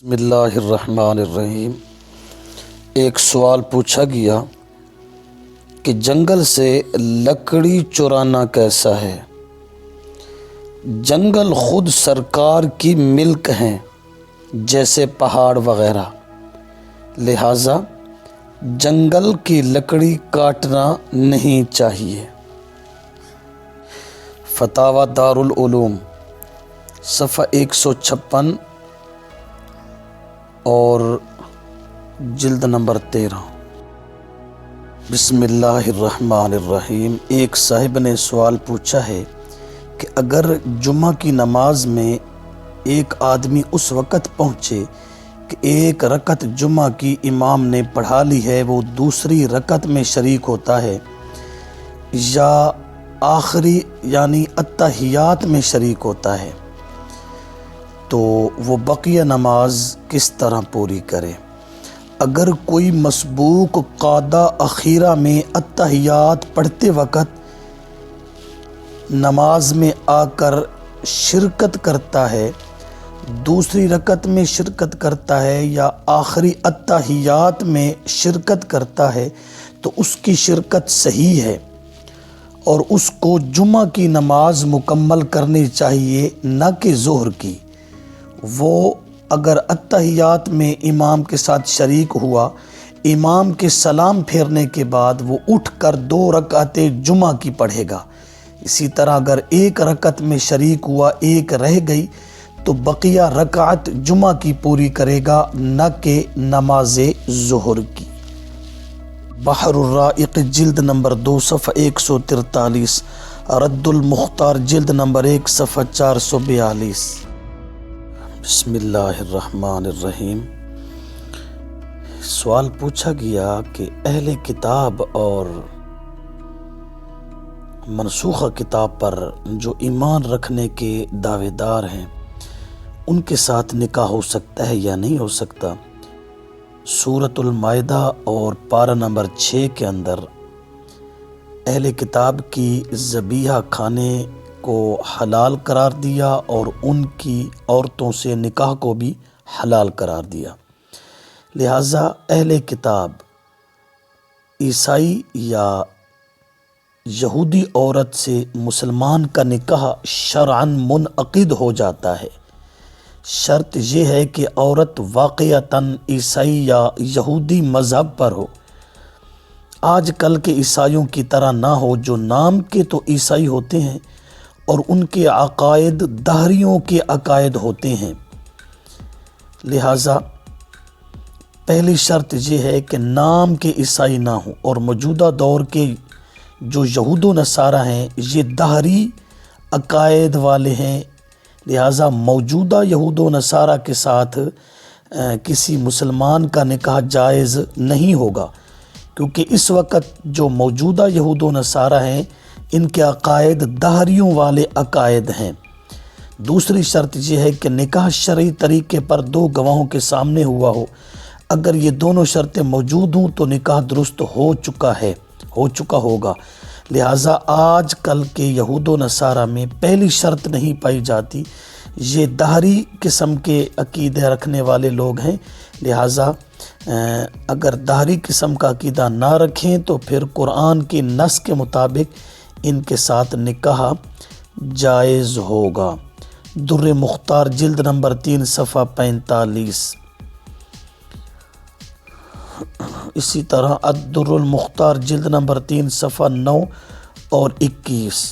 بسم اللہ الرحمن الرحیم۔ ایک سوال پوچھا گیا کہ جنگل سے لکڑی چرانا کیسا ہے؟ جنگل خود سرکار کی ملک ہیں جیسے پہاڑ وغیرہ، لہٰذا جنگل کی لکڑی کاٹنا نہیں چاہیے۔ فتاوی دارالعلوم صفحہ 156 اور جلد نمبر 13۔ بسم اللہ الرحمن الرحیم۔ ایک صاحب نے سوال پوچھا ہے کہ اگر جمعہ کی نماز میں ایک آدمی اس وقت پہنچے کہ ایک رکعت جمعہ کی امام نے پڑھا لی ہے، وہ دوسری رکعت میں شریک ہوتا ہے یا آخری یعنی اتحیات میں شریک ہوتا ہے، تو وہ بقیہ نماز کس طرح پوری کرے؟ اگر کوئی مسبوق قاعدہ اخیرہ میں اتحیات پڑھتے وقت نماز میں آ کر شرکت کرتا ہے، دوسری رکعت میں شرکت کرتا ہے یا آخری اتحیات میں شرکت کرتا ہے تو اس کی شرکت صحیح ہے اور اس کو جمعہ کی نماز مکمل کرنی چاہیے، نہ کہ ظہر کی۔ وہ اگر اتحیات میں امام کے ساتھ شریک ہوا، امام کے سلام پھیرنے کے بعد وہ اٹھ کر 2 رکعتیں جمعہ کی پڑھے گا۔ اسی طرح اگر ایک رکعت میں شریک ہوا، ایک رہ گئی، تو بقیہ رکعت جمعہ کی پوری کرے گا، نہ کہ نماز ظہر کی۔ بحر الرائق جلد نمبر 2 صفحہ 143، رد المختار جلد نمبر 1 صفحہ 442۔ بسم اللہ الرحمن الرحیم۔ سوال پوچھا گیا کہ اہل کتاب اور منسوخہ کتاب پر جو ایمان رکھنے کے دعوے دار ہیں، ان کے ساتھ نکاح ہو سکتا ہے یا نہیں ہو سکتا؟ سورۃ المائدہ اور پارہ نمبر 6 کے اندر اہل کتاب کی ذبیحہ کھانے کو حلال قرار دیا اور ان کی عورتوں سے نکاح کو بھی حلال قرار دیا، لہٰذا اہل کتاب عیسائی یا یہودی عورت سے مسلمان کا نکاح شرعاً منعقد ہو جاتا ہے۔ شرط یہ ہے کہ عورت واقعتاً عیسائی یا یہودی مذہب پر ہو، آج کل کے عیسائیوں کی طرح نہ ہو جو نام کے تو عیسائی ہوتے ہیں اور ان کے عقائد دہریوں کے عقائد ہوتے ہیں۔ لہٰذا پہلی شرط یہ ہے کہ نام کے عیسائی نہ ہوں، اور موجودہ دور کے جو یہود و نصارہ ہیں یہ دہری عقائد والے ہیں، لہٰذا موجودہ یہود و نصارہ کے ساتھ کسی مسلمان کا نکاح جائز نہیں ہوگا، کیونکہ اس وقت جو موجودہ یہود و نصارہ ہیں ان کے عقائد دہریوں والے عقائد ہیں۔ دوسری شرط یہ ہے کہ نکاح شرعی طریقے پر 2 گواہوں کے سامنے ہوا ہو۔ اگر یہ دونوں شرطیں موجود ہوں تو نکاح درست ہو چکا ہوگا، لہٰذا آج کل کے یہود و نصارہ میں پہلی شرط نہیں پائی جاتی۔ یہ دہری قسم کے عقیدے رکھنے والے لوگ ہیں، لہٰذا اگر دہری قسم کا عقیدہ نہ رکھیں تو پھر قرآن کی نص کے مطابق ان کے ساتھ نکاح جائز ہوگا۔ در مختار جلد نمبر 3 صفحہ 45۔ اسی طرح الدر المختار جلد نمبر 3 صفحہ 9 اور 21۔